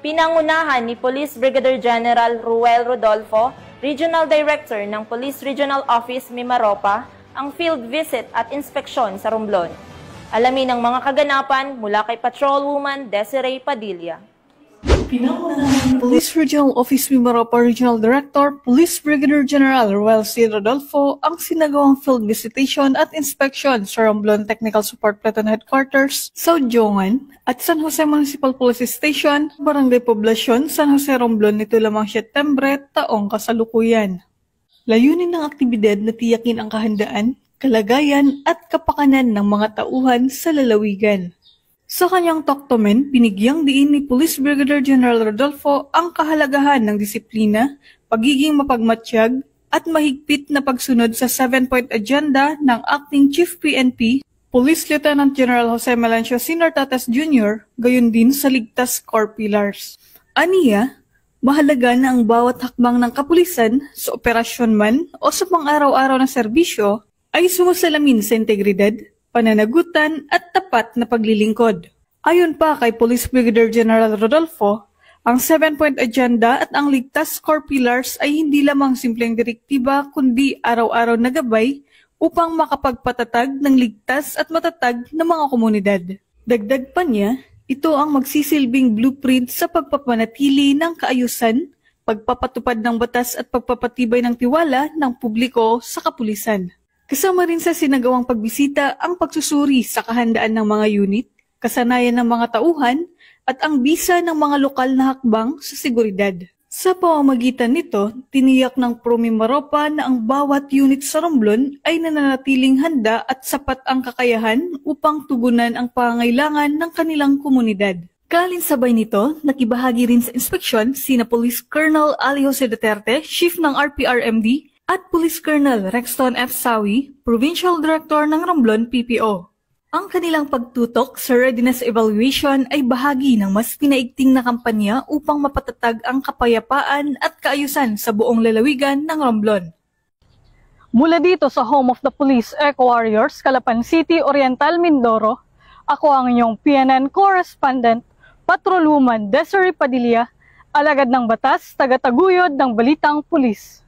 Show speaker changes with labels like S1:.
S1: Pinangunahan ni Police Brigadier General Ruel Rodolfo, Regional Director ng Police Regional Office Mimaropa, ang field visit at inspeksyon sa Romblon. Alamin ang mga kaganapan mula kay Patrolwoman Desiree Padilla.
S2: Pinangunahan ni Police Regional Office Mimaropa Regional Director, Police Brigadier General Ruel C. Rodolfo ang sinagawang field visitation at inspection sa Romblon Technical Support Platoon Headquarters, South Jongan at San Jose Municipal Police Station, Barangay Poblacion, San Jose, Romblon nito lamang Setyembre taong kasalukuyan. Layunin ng aktibidad na tiyakin ang kahandaan, kalagayan at kapakanan ng mga tauhan sa lalawigan. Sa kanyang taktomen, binigyang diin ni Police Brigadier General Rodolfo ang kahalagahan ng disiplina, pagiging mapagmatsyag, at mahigpit na pagsunod sa 7-point agenda ng Acting Chief PNP, Police Lieutenant General Jose Melancio Sr. Tatas Jr., gayon din sa ligtas core pillars. Aniya, mahalaga na ang bawat hakbang ng kapulisan sa operasyon man o sa pang-araw-araw na serbisyo ay sumasalamin sa integridad, pananagutan at tapat na paglilingkod. Ayon pa kay Police Brigadier General Rodolfo, ang 7-point agenda at ang ligtas core pillars ay hindi lamang simpleng direktiba kundi araw-araw na gabay upang makapagpatatag ng ligtas at matatag na mga komunidad. Dagdag pa niya, ito ang magsisilbing blueprint sa pagpapanatili ng kaayusan, pagpapatupad ng batas at pagpapatibay ng tiwala ng publiko sa kapulisan. Kasama rin sa sinagawang pagbisita ang pagsusuri sa kahandaan ng mga unit, kasanayan ng mga tauhan, at ang bisa ng mga lokal na hakbang sa seguridad. Sa pamamagitan nito, tiniyak ng Pro Mimaropa na ang bawat unit sa Romblon ay nananatiling handa at sapat ang kakayahan upang tugunan ang pangangailangan ng kanilang komunidad. Kalinsabay nito, nakibahagi rin sa inspeksyon sina Police Colonel Ali Jose Duterte, Chief ng RPRMD, at Police Colonel Rexton F. Sawi, Provincial Director ng Romblon PPO. Ang kanilang pagtutok sa readiness evaluation ay bahagi ng mas pinaigting na kampanya upang mapatatag ang kapayapaan at kaayusan sa buong lalawigan ng Romblon.
S3: Mula dito sa Home of the Police Eco Warriors, Calapan City, Oriental, Mindoro, ako ang inyong PNN correspondent, Patrolwoman Desiree Padilla, alagad ng batas, tagataguyod ng Balitang Pulis.